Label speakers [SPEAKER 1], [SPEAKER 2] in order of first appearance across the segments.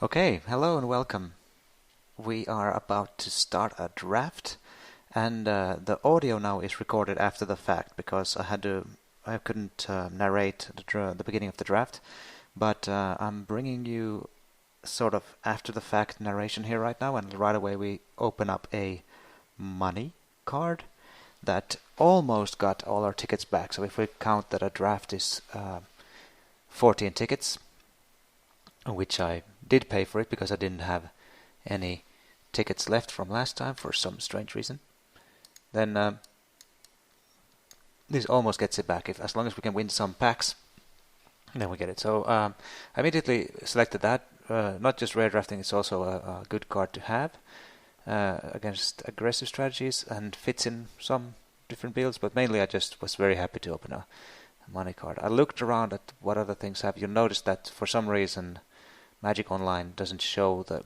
[SPEAKER 1] Okay, hello and welcome. We are about to start a draft, and the audio now is recorded after the fact because I couldn't narrate the beginning of the draft, but I'm bringing you sort of after the fact narration here right now, and right away we open up a money card that almost got all our tickets back. So if we count that a draft is 14 tickets, which I did pay for it because I didn't have any tickets left from last time for some strange reason, then this almost gets it back. As long as we can win some packs, then we get it. So I immediately selected that. Not just rare drafting, it's also a good card to have against aggressive strategies and fits in some different builds, but mainly I just was very happy to open a money card. I looked around at what other things have. You noticed that for some reason Magic Online doesn't show the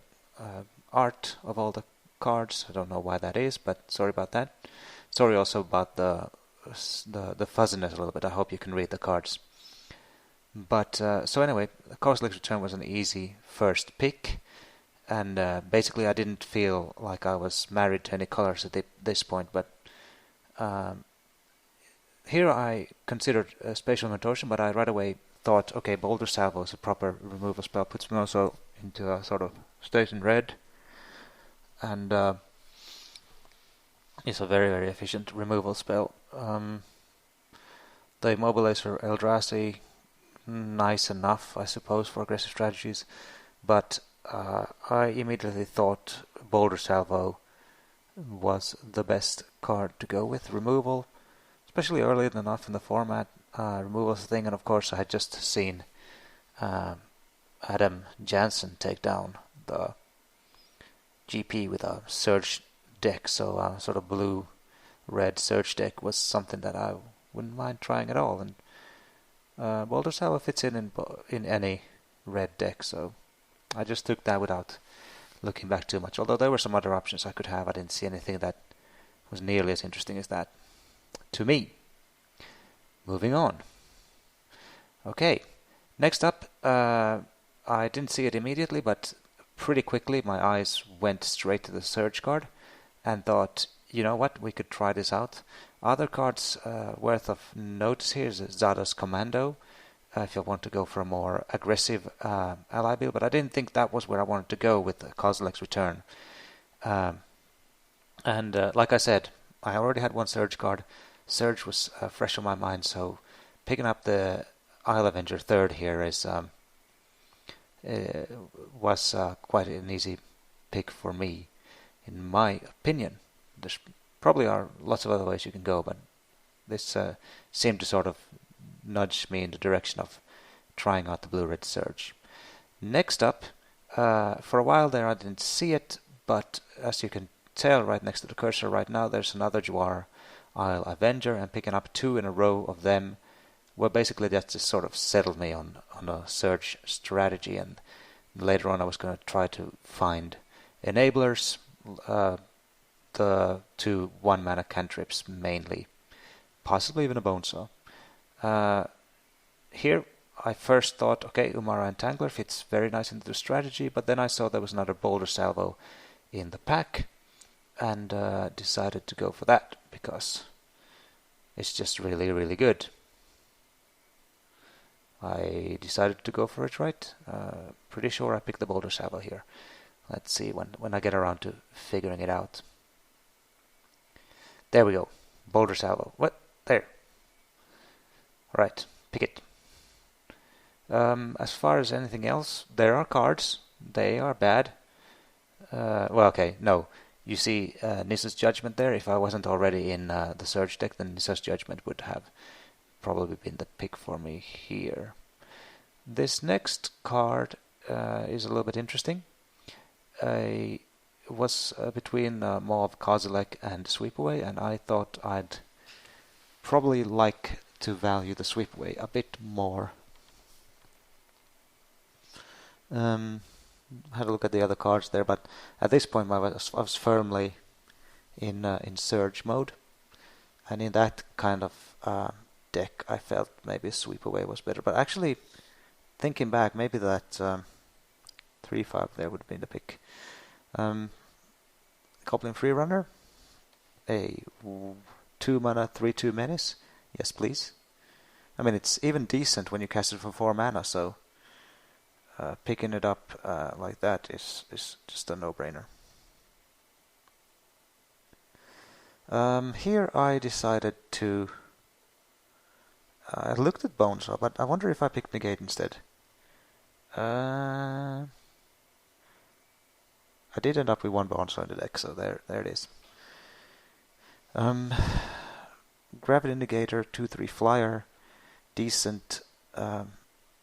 [SPEAKER 1] art of all the cards. I don't know why that is, but sorry about that. Sorry also about the fuzziness a little bit. I hope you can read the cards. But so anyway, Kozilek's Return was an easy first pick, and basically I didn't feel like I was married to any colors at this point. But here I considered Spatial Contortion, but I right away thought, okay, Boulder Salvo is a proper removal spell, puts me also into a sort of state in red, and it's a very, very efficient removal spell. The Immobilizer Eldrazi, nice enough, I suppose, for aggressive strategies, but I immediately thought Boulder Salvo was the best card to go with removal, especially early enough in the format. Removal is a thing, and of course I had just seen Adam Jansen take down the GP with a Surge deck, so a sort of blue-red Surge deck was something that I wouldn't mind trying at all, and Boulder Salvo fits in any red deck, so I just took that without looking back too much. Although there were some other options I could have, I didn't see anything that was nearly as interesting as that to me. Moving on. Okay, next up, I didn't see it immediately, but pretty quickly my eyes went straight to the Surge card and thought, you know what, we could try this out. Other cards worth of notice here is Zada's Commando, if you want to go for a more aggressive ally build, but I didn't think that was where I wanted to go with Kozilek's Return. And like I said, I already had one Surge card. Surge was fresh on my mind, so picking up the Isle Avenger third here was quite an easy pick for me, in my opinion. There's probably are lots of other ways you can go, but this seemed to sort of nudge me in the direction of trying out the blue-red Surge. Next up, for a while there I didn't see it, but as you can tell right next to the cursor right now, there's another Jwar Isle Avenger, and picking up two in a row of them, well, basically that just sort of settled me on a Surge strategy, and later on I was going to try to find enablers, the two one-mana cantrips mainly, possibly even a Bonesaw. Here I first thought, okay, Umara Entangler fits very nice into the strategy, but then I saw there was another Boulder Salvo in the pack, and decided to go for that because it's just really, really good. I decided to go for it, right? Pretty sure I picked the Boulder Salvo here. Let's see when I get around to figuring it out. There we go. Boulder Salvo. What? There. Right. Pick it. As far as anything else, there are cards. They are bad. Well, okay, no. You see Nissa's Judgment there. If I wasn't already in the Surge deck, then Nissa's Judgment would have probably been the pick for me here. This next card is a little bit interesting. It was between Mauve, Kozilek and Sweepaway, and I thought I'd probably like to value the Sweepaway a bit more. Had a look at the other cards there, but at this point I was firmly in Surge mode, and in that kind of deck I felt maybe Sweep Away was better. But actually, thinking back, maybe that the 3/5 there would be the pick. Goblin Freerunner. A 2-mana 3/2 menace. Yes, please. I mean, it's even decent when you cast it for 4 mana, so picking it up like that is just a no-brainer. Here I decided to... I looked at Bonesaw, but I wonder if I picked Negate instead. I did end up with 1 Bonesaw in the deck, so there it is. Gravity Negator, 2/3 flyer, decent,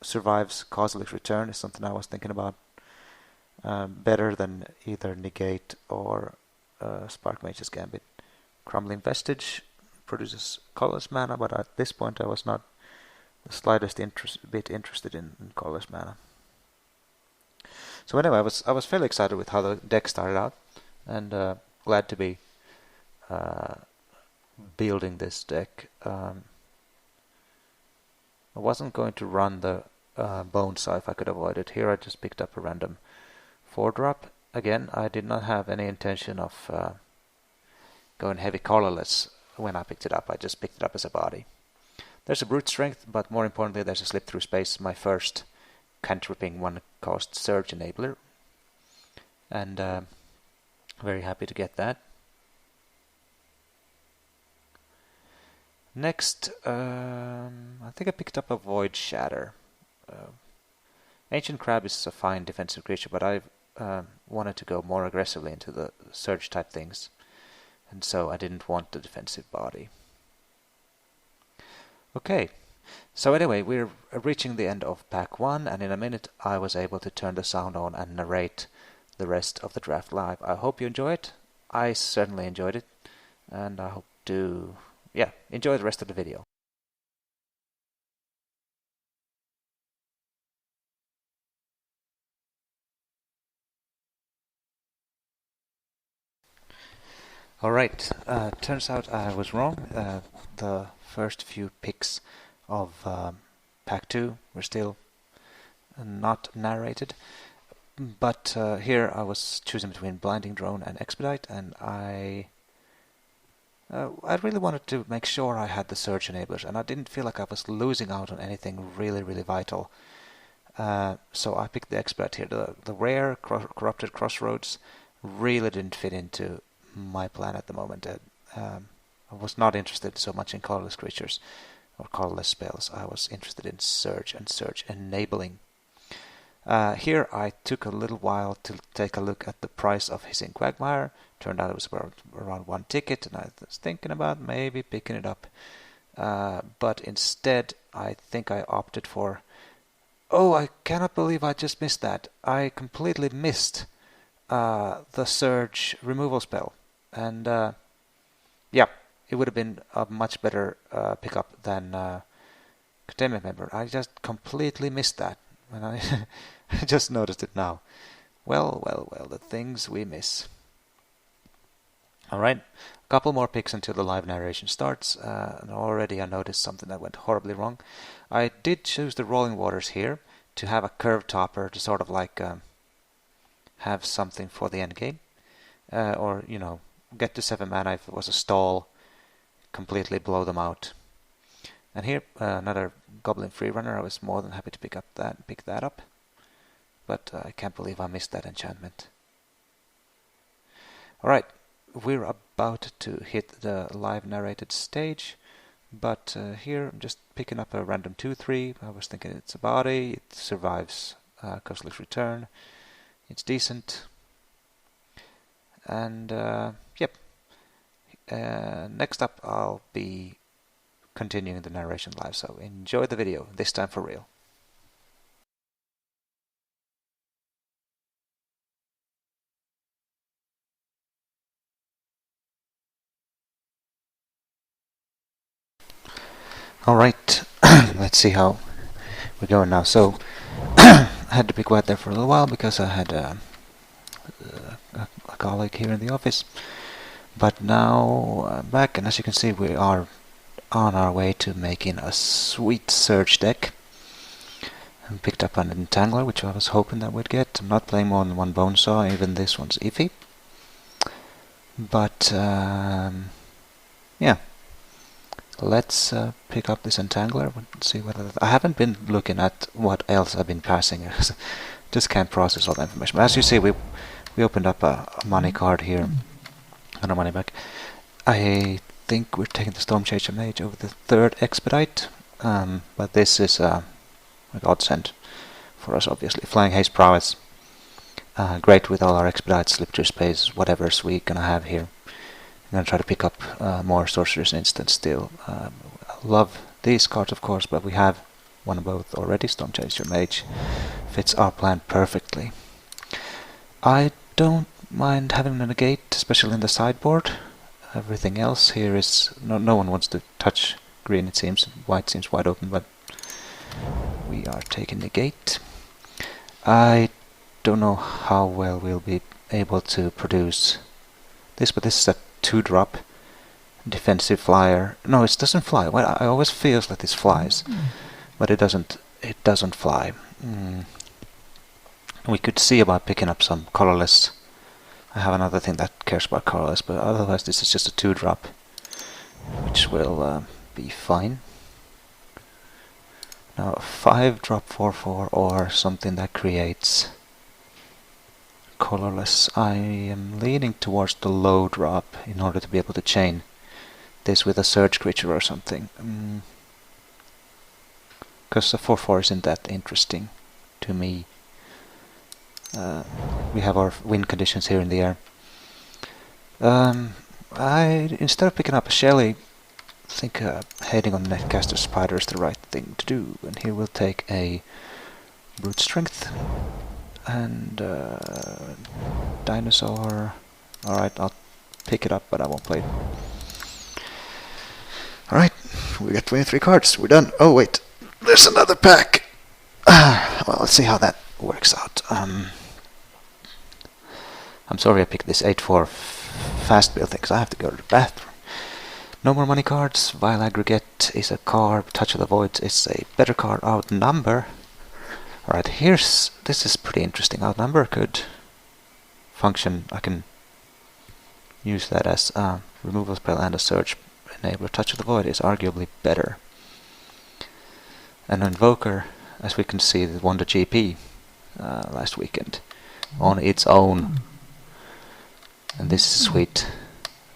[SPEAKER 1] survives Cosmic Return is something I was thinking about. Better than either Negate or Spark Mage's Gambit. Crumbling Vestige produces colorless mana, but at this point I was not the slightest bit interested in colorless mana. So anyway, I was fairly excited with how the deck started out, and glad to be building this deck. I wasn't going to run the Bonesaw if I could avoid it. Here I just picked up a random 4-drop. Again, I did not have any intention of going heavy colorless when I picked it up. I just picked it up as a body. There's a brute strength, but more importantly there's a slip through space, my first cantripping 1-cost surge enabler, and very happy to get that. Next, I think I picked up a Void Shatter. Ancient Crab is a fine defensive creature, but I wanted to go more aggressively into the surge type things, and so I didn't want the defensive body. Okay, so anyway, we're reaching the end of pack 1, and in a minute I was able to turn the sound on and narrate the rest of the draft live. I hope you enjoy it. I certainly enjoyed it, and I hope to enjoy the rest of the video. Alright, turns out I was wrong. The first few picks of pack 2 were still not narrated, but here I was choosing between Blinding Drone and Expedite, and I really wanted to make sure I had the Surge enablers, and I didn't feel like I was losing out on anything really vital. So I picked the Expedite here. The rare Corrupted Crossroads really didn't fit into my plan at the moment. I was not interested so much in colorless creatures or colorless spells. I was interested in Surge and Surge enabling. Here I took a little while to take a look at the price of Hissing Quagmire. Turned out it was around 1 ticket, and I was thinking about maybe picking it up. But instead, I think I opted for... Oh, I cannot believe I just missed that. I completely missed the Surge removal spell. And it would have been a much better pickup than Containment Member. I just completely missed that. And I just noticed it now. Well, the things we miss. Alright, a couple more picks until the live narration starts, and already I noticed something that went horribly wrong. I did choose the Rolling Waters here to have a curve topper to sort of like have something for the end game, or get to 7 mana if it was a stall, completely blow them out. And here another Goblin Freerunner. I was more than happy to pick that up, but I can't believe I missed that enchantment. Alright, we're about to hit the live narrated stage, but here I'm just picking up a random 2/3. I was thinking it's a body, it survives Cosmic Return, it's decent, and next up I'll be continuing the narration live, so enjoy the video, this time for real. Alright, let's see how we're going now. So, I had to be quiet there for a little while because I had a colleague here in the office. But now I'm back, and as you can see, we are on our way to making a sweet Surge deck. And picked up an entangler, which I was hoping that we'd get. I'm not playing more than one bone saw, even this one's iffy. But yeah, let's pick up this entangler and see whether I haven't been looking at what else I've been passing. Just can't process all the information. But as you see, we opened up a money card here and our money back. I think we're taking the Stormchaser Mage over the third expedite, but this is a godsend for us, obviously. Flying Haste Prowess, great with all our expedites, slip through space, whatever's we gonna have here. I'm gonna try to pick up more Sorcerer's Instant still. I love these cards, of course, but we have one of both already. Stormchaser Mage fits our plan perfectly. I don't mind having a negate, especially in the sideboard. Everything else here is no one wants to touch green, it seems. White seems wide open, but we are taking negate. I don't know how well we'll be able to produce this, but this is a 2-drop defensive flyer. No, it doesn't fly. Well, I always feel that this flies, but it doesn't. It doesn't fly. We could see about picking up some colorless. I have another thing that cares about colorless, but otherwise this is just a 2-drop, which will be fine. Now a 5-drop 4/4 or something that creates colorless. I am leaning towards the low drop in order to be able to chain this with a surge creature or something. Because the 4/4 isn't that interesting to me. We have our wind conditions here in the air. Instead of picking up a Shelly, I think heading on Netcaster Spider is the right thing to do. And here we'll take a Brute Strength and Dinosaur. Alright, I'll pick it up, but I won't play it. Alright, we got 23 cards. We're done. Oh wait, there's another pack. Well, let's see how that works out. I'm sorry I picked this 8/4 fast build thing, because I have to go to the bathroom. No more money cards. Vile Aggregate is a card. Touch of the Void is a better card. Outnumber. Alright, this is pretty interesting. Outnumber could function. I can use that as a removal spell and a search enabler. Touch of the Void is arguably better. And Invoker, as we can see, won the GP last weekend on its own. And this is sweet.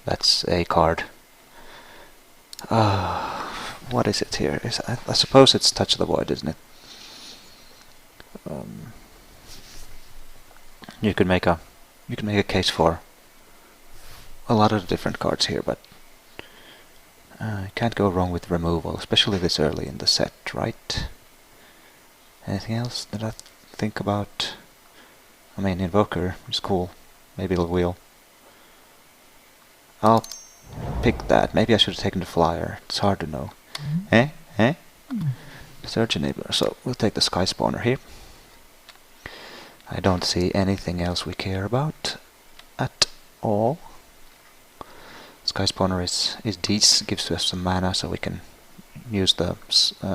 [SPEAKER 1] That's a card. What is it here? I suppose it's Touch of the Void, isn't it? You could make a case for a lot of different cards here, but can't go wrong with removal, especially this early in the set, right? Anything else that I think about? I mean, Invoker is cool. Maybe it'll wheel. I'll pick that. Maybe I should have taken the flyer. It's hard to know. The Search Enabler. So we'll take the Sky Spawner here. I don't see anything else we care about at all. Sky Spawner is decent, gives us some mana, so we can use the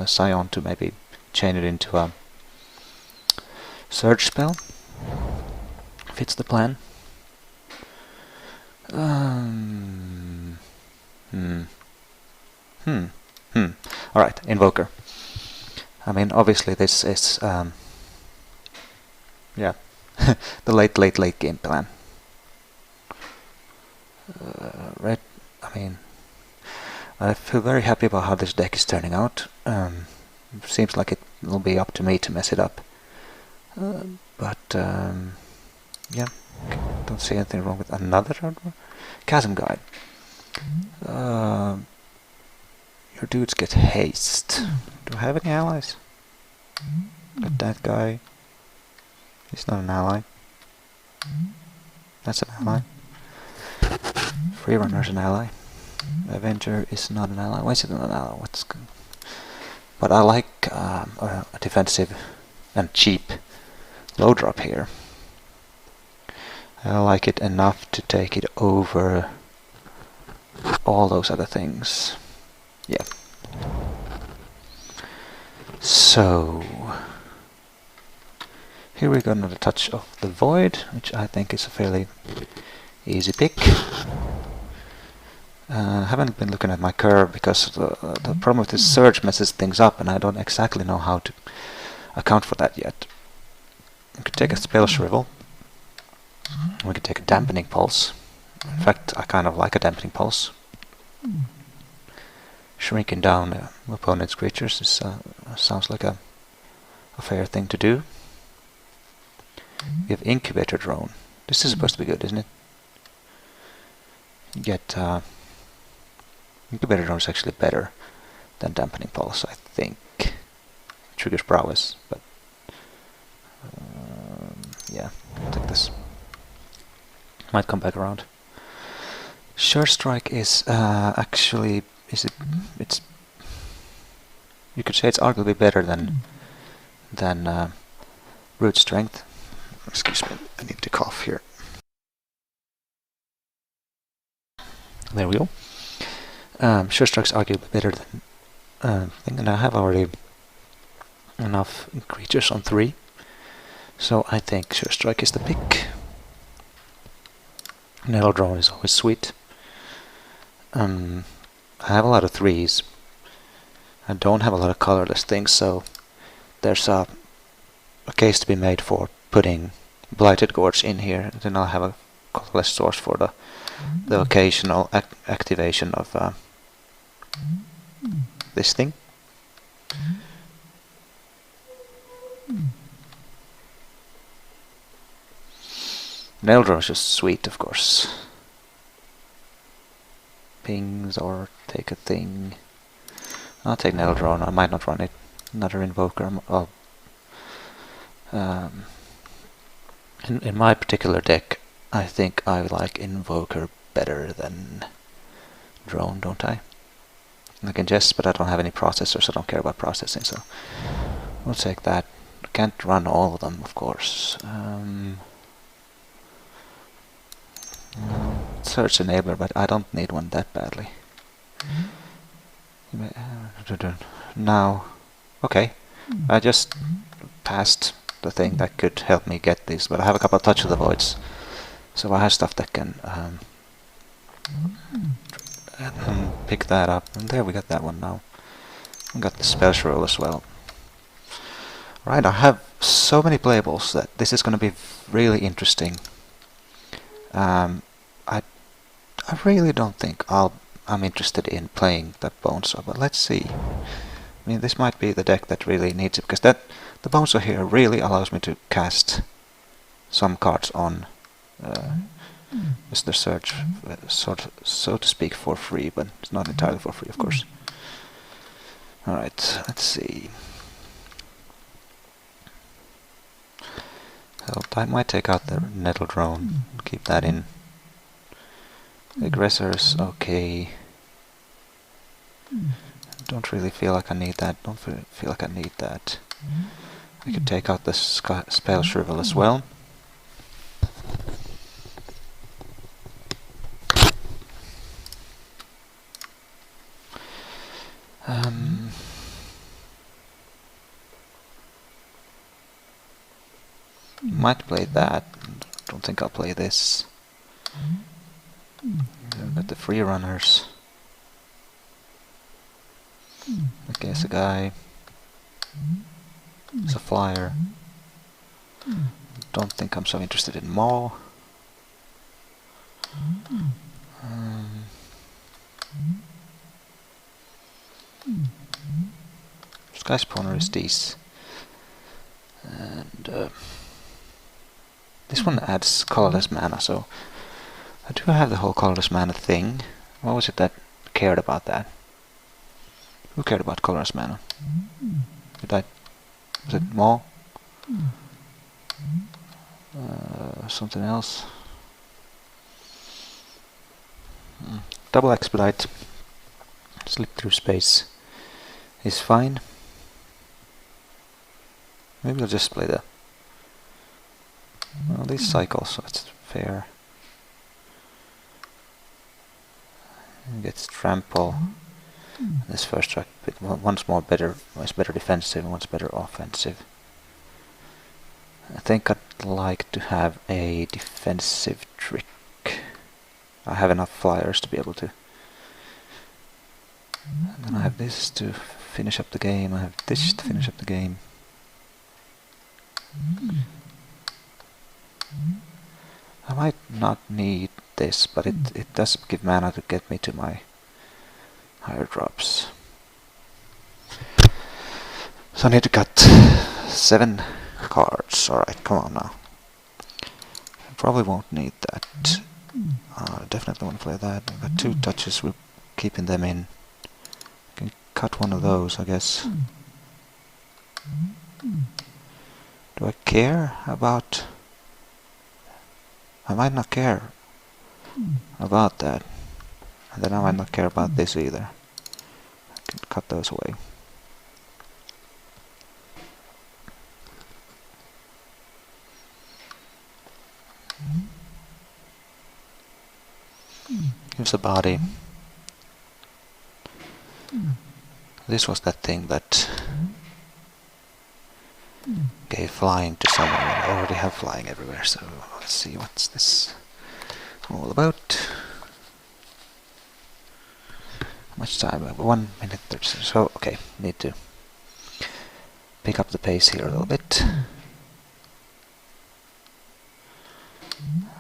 [SPEAKER 1] Scion to maybe chain it into a Surge spell. Fits the plan. Alright, Invoker. I mean, obviously this is yeah, the late game plan. Red, I mean, I feel very happy about how this deck is turning out. Seems like it will be up to me to mess it up. But yeah, don't see anything wrong with another Chasm Guide. Your dudes get haste. Do I have any allies? But that guy, he's not an ally. That's an ally. Freerunner's an ally. Avenger is not an ally. Why is it not an ally? What's good? But I like a defensive and cheap low drop here. I like it enough to take it over all those other things. Yeah. So Here we got another touch of the Void, which I think is a fairly easy pick. I haven't been looking at my curve because the problem with this surge messes things up, and I don't exactly know how to account for that yet. We could take a Spell Shrivel. We could take a Dampening Pulse. In fact, I kind of like a Dampening Pulse. Shrinking down opponent's creatures is, sounds like a fair thing to do. We have Incubator Drone. This is supposed to be good, isn't it? You get Incubator Drone is actually better than Dampening Pulse, I think. Triggers Prowess, but yeah, I'll take this. Might come back around. Sure Strike is actually it's you could say it's arguably better than Root Strength. Excuse me, I need to cough here. There we go. Sure Strike's arguably better than thing, and I have already enough creatures on 3, so I think Sure Strike is the pick. Nettle Drone is always sweet. I have a lot of 3s. I don't have a lot of colorless things, so there's a case to be made for putting Blighted Gorge in here, and then I'll have a colorless source for the occasional activation of this thing. Nettle Drone is just sweet, of course. Pings or take a thing. I'll take Nettle Drone. I might not run it. Another Invoker. In my particular deck, I think I like Invoker better than Drone, don't I? I can guess, but I don't have any processors. I don't care about processing, so we'll take that. I can't run all of them, of course. Search Enabler, but I don't need one that badly. Now, okay, I just passed the thing that could help me get this, but I have a couple of Touch of the Voids, so I have stuff that can pick that up, and there we got that one now. We got the Spell Shrivel as well. Right, I have so many playables that this is going to be really interesting. I really don't think I'm interested in playing that Bonesaw, but let's see. I mean, this might be the deck that really needs it, because the Bonesaw here really allows me to cast some cards on Mr. Search, so to speak, for free, but it's not entirely for free, of course. Alright, let's see. So I might take out the Nettle Drone and keep that in. The Aggressors, okay. Don't really feel like I need that. Don't feel like I need that. I could take out the Spell Shrivel as well. Might play that. Don't think I'll play this. Got the free runners. I guess a guy. It's a flyer. Don't think I'm so interested in Maw. Sky Spawner is these. And this one adds colorless mana, so I do have the whole colorless mana thing. What was it that cared about that? Who cared about colorless mana? Was it Maw? Something else? Double Expedite. Slip through space is fine. Maybe I'll just play the... Well, these cycles, so it's fair. Gets Trample. This first strike, one's better defensive, one's better offensive. I think I'd like to have a defensive trick. I have enough flyers to be able to. And then I have this to finish up the game. I have this to finish up the game. I might not need this, but it does give mana to get me to my higher drops. So I need to cut 7 cards. Alright, come on now. I probably won't need that. Definitely want to play that. I've got 2 touches, we're keeping them in. Can cut one of those, I guess. Do I care about... I might not care about that. And then I might not care about this either. I can cut those away. Gives a body. This was that thing that gave flying to someone. I already have flying everywhere, so let's see what's this all about. How much time? 1 minute 30 seconds. So, okay, need to pick up the pace here a little bit.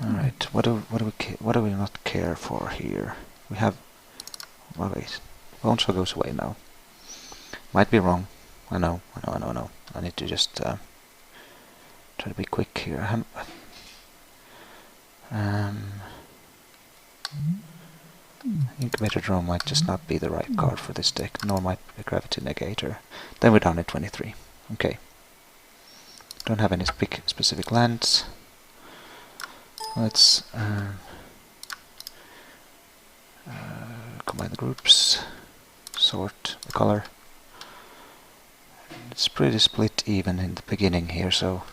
[SPEAKER 1] Alright, what do we not care for here? We have... well, wait. Boneshaw goes away now. Might be wrong. I know. I need to just try to be quick here. Incubator Drone might just not be the right card for this deck, nor might the Gravity Negator. Then we're down at 23. Okay. Don't have any specific lands. Let's combine the groups, sort the color. It's pretty split even in the beginning here, so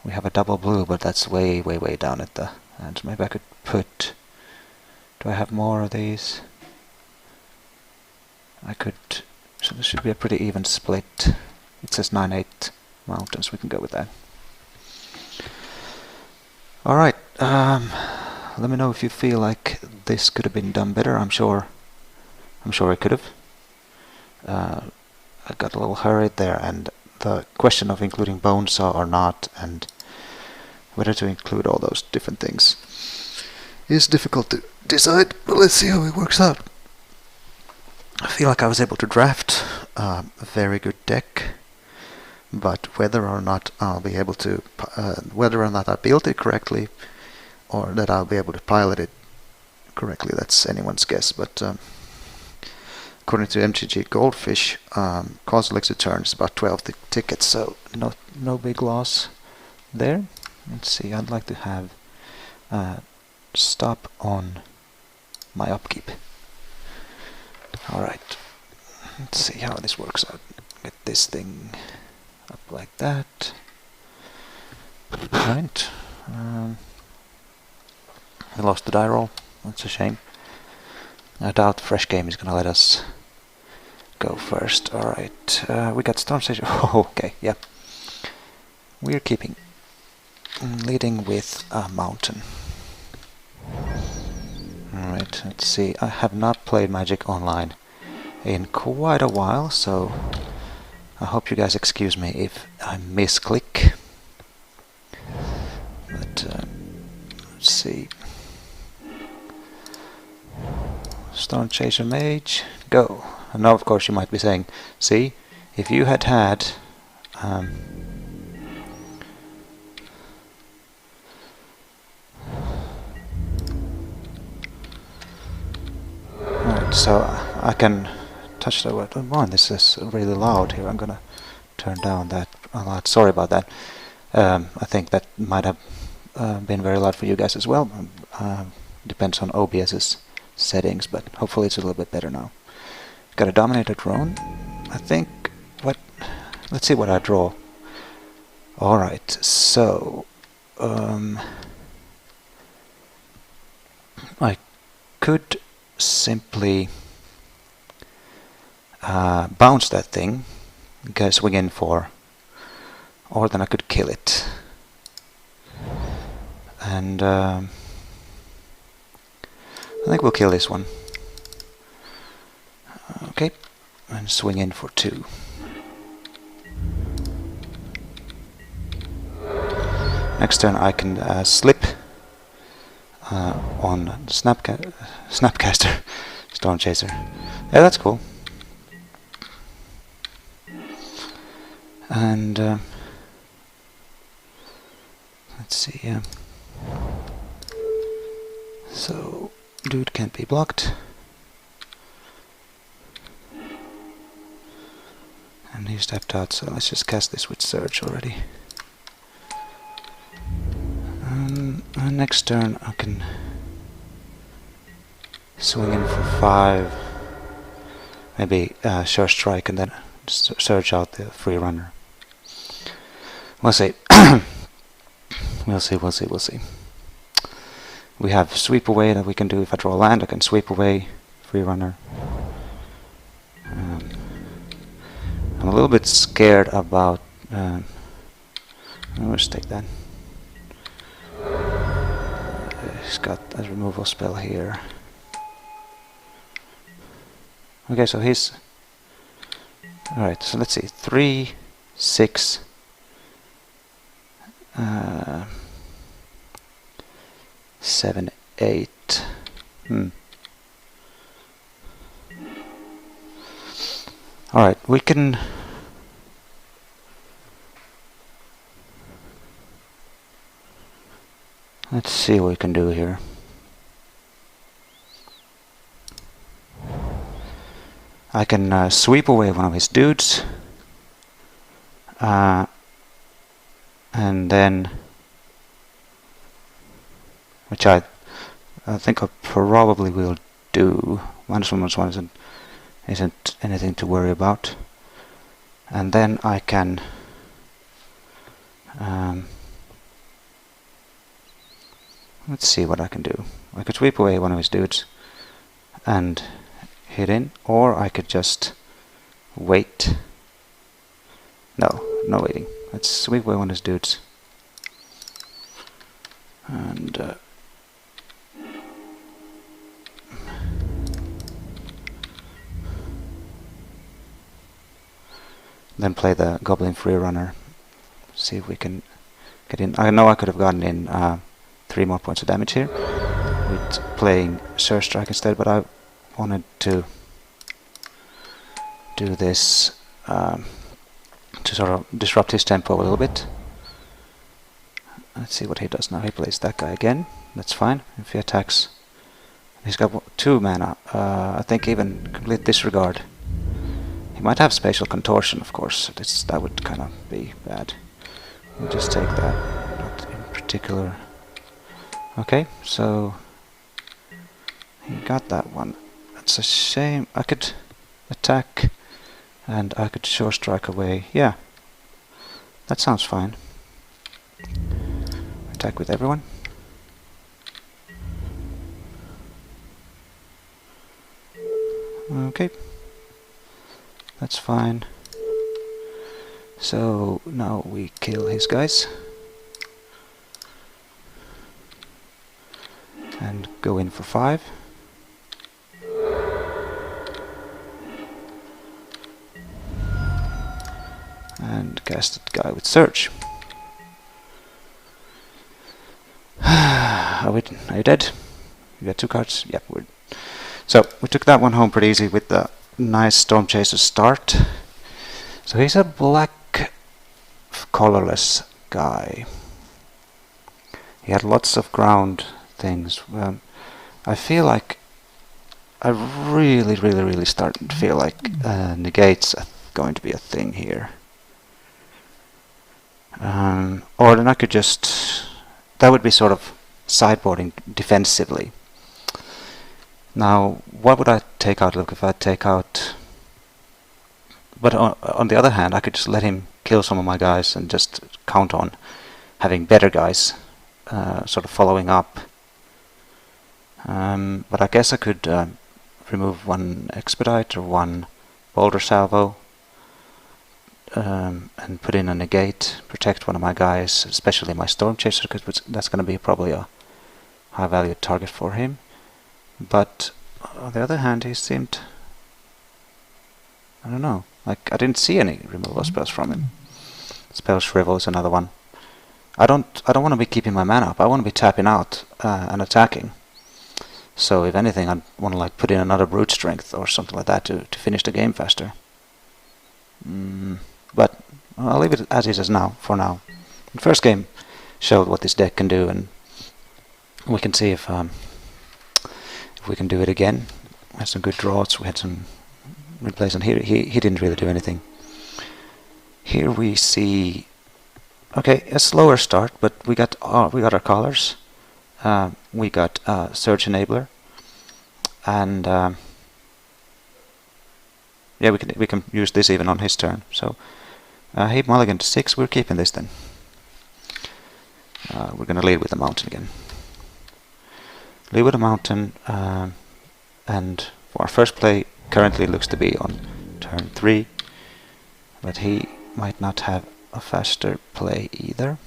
[SPEAKER 1] we have a double blue, but that's way down at the end. Maybe I could put... do I have more of these? I could... so this should be a pretty even split. It says 9-8 mountains, we can go with that. Alright, let me know if you feel like this could have been done better. I'm sure it could have. I got a little hurried there, and the question of including Bonesaw or not, and whether to include all those different things, is difficult to decide, but let's see how it works out. I feel like I was able to draft a very good deck, but whether or not I'll be able to, whether or not I built it correctly, or that I'll be able to pilot it correctly, that's anyone's guess. But according to MTG Goldfish, cost elixir turn is about 12 tickets, so no big loss there. Let's see, I'd like to have stop on my upkeep. Alright, let's see how this works out. Get this thing up like that. Right. We lost the die roll. That's a shame. I doubt Fresh Game is gonna let us go first. Alright. We got Storm Station. Oh, okay, yeah. We're keeping. Leading with a mountain. Alright, let's see. I have not played Magic Online in quite a while, so I hope you guys excuse me if I misclick. But let's see. Storm Chaser Mage, go. And now of course you might be saying, see, if you had alright, so I can touch the word. Oh, this is really loud here. I'm gonna turn down that a lot. Sorry about that. I think that might have been very loud for you guys as well. Depends on OBS's settings, but hopefully it's a little bit better now. Got a Dominator Drone. I think let's see what I draw. Alright, so I could simply bounce that thing, go swing in for or then I could kill it. And I think we'll kill this one. Okay, and swing in for 2. Next turn I can slip on Snapcaster, Storm Chaser. Yeah, that's cool. And let's see. So dude can't be blocked, and he stepped out. So let's just cast this with Surge already. And next turn I can swing in for 5. Maybe Sure Strike and then Surge out the free runner. We'll see. We'll see. We have Sweep Away that we can do. If I draw land, I can Sweep Away, free runner. I'm a little bit scared about... I'll just take that. He's got a removal spell here. Okay, so he's... Alright, so let's see. 3, 6... 7, 8. Alright, we can... Let's see what we can do here. I can sweep away one of his dudes. And then... Which I think I probably will do. -1/-1 isn't anything to worry about. And then I can... let's see what I can do. I could sweep away one of his dudes and hit in, or I could just wait. No waiting. Let's sweep away one of his dudes. And then play the Goblin Free Runner. See if we can get in. I know I could have gotten in 3 more points of damage here with playing Sure Strike instead, but I wanted to do this to sort of disrupt his tempo a little bit. Let's see what he does now. He plays that guy again. That's fine. If he attacks, he's got 2 mana. I think even complete disregard. He might have Spatial Contortion, of course. That would kind of be bad. We'll just take that. Not in particular. Okay, so he got that one. That's a shame. I could attack and I could Sure Strike away. Yeah, that sounds fine. Attack with everyone. Okay, that's fine. So now we kill his guys and go in for 5. And cast that guy with Surge. Are you dead? You got 2 cards? Yep, we're... So we took that one home pretty easy with the nice Storm Chaser start. So he's a black colorless guy. He had lots of ground things. I feel like I really starting to feel like negates are going to be a thing here. Or then I could just... That would be sort of sideboarding defensively. Now, what would I take out? Look, if I take out... But on the other hand, I could just let him kill some of my guys and just count on having better guys sort of following up. But I guess I could remove 1 Expedite or 1 Boulder Salvo and put in a negate, protect one of my guys, especially my storm chaser, because that's going to be probably a high value target for him. But on the other hand, he seemed, I don't know, like I didn't see any removal spells from him. Spell Shrivel is another one. I don't want to be keeping my mana up. I want to be tapping out and attacking. So if anything, I want to like put in another brute strength or something like that to finish the game faster. But I'll leave it as is now for now. The first game showed what this deck can do, and we can see if we can do it again. We had some good draws. We had some replays, and here he didn't really do anything. Here we see, okay, a slower start, but we got our colors. We got Surge Enabler, and yeah, we can use this even on his turn. So he mulliganed to 6. We're keeping this then. We're gonna lead with the mountain again. Lead with the mountain, and for our first play, currently looks to be on turn 3, but he might not have a faster play either.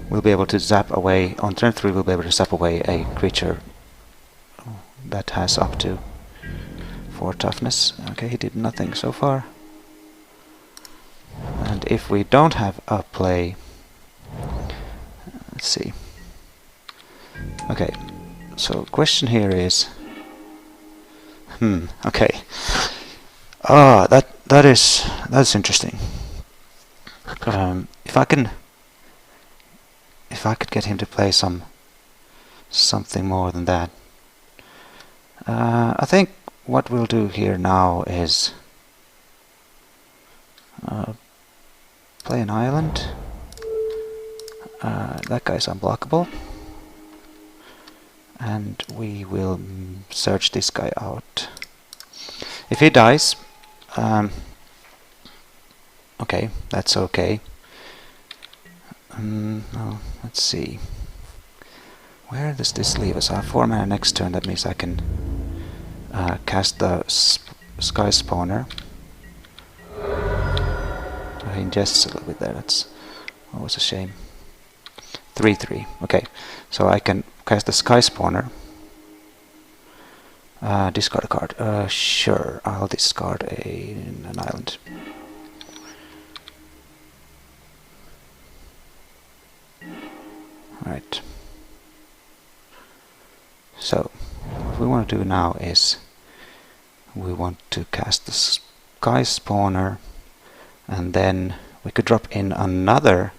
[SPEAKER 1] We'll be able to zap away, on turn 3 we'll be able to zap away a creature that has up to 4 toughness. Okay, he did nothing so far. And if we don't have a play, let's see. Okay, so question here is, okay. That's interesting. If I could get him to play something more than that. I think what we'll do here now is play an island. That guy's unblockable. And we will search this guy out. If he dies, okay, that's okay. Oh, let's see. Where does this leave us? I have 4 mana next turn. That means I can cast the Sky Spawner. He ingests a little bit there. That's always a shame. 3/3. Okay, so I can cast the Sky Spawner. Discard a card. Sure, I'll discard an island. Right. So, what we want to do now is we want to cast the Sky Spawner, and then we could drop in another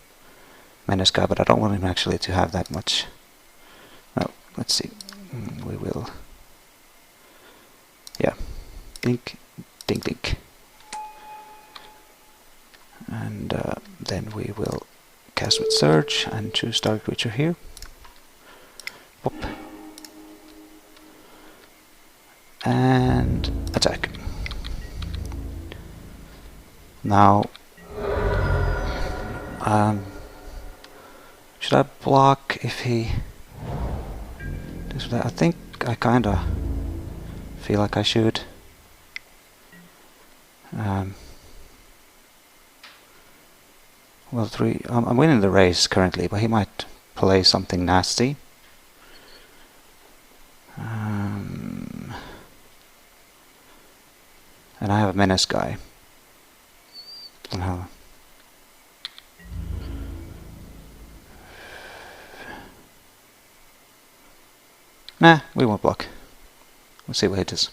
[SPEAKER 1] Menace guy, but I don't want him actually to have that much. Oh, let's see. We will. Yeah. Dink, dink, dink. And then we will cast with Surge and choose target creature here. Pop. And attack. Now, should I block if he does that? I think I kinda feel like I should. Well, 3. I'm winning the race currently, but he might play something nasty. And I have a Menace guy. Nah, we won't block. We'll see what it is.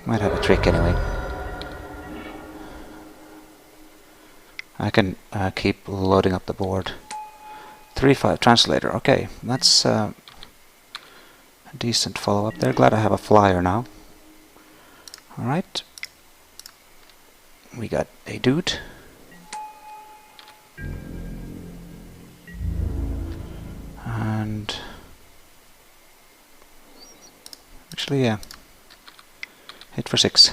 [SPEAKER 1] Might have a trick anyway. I can keep loading up the board. 3/5 Translator. Okay, that's a decent follow-up there. Glad I have a flyer now. Alright. We got a dude. And actually, yeah. Hit for 6.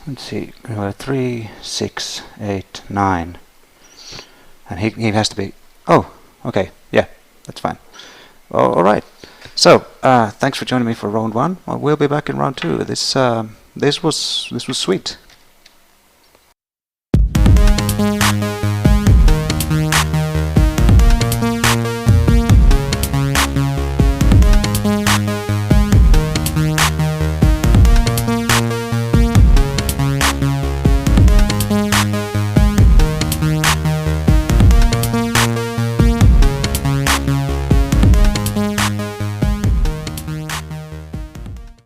[SPEAKER 1] Let's see. We got 3, 6, 8, 9. And he has to be. Oh, okay. Yeah, that's fine.
[SPEAKER 2] Oh, all right. So, thanks for joining me for round one. We'll be back in round two. This was sweet.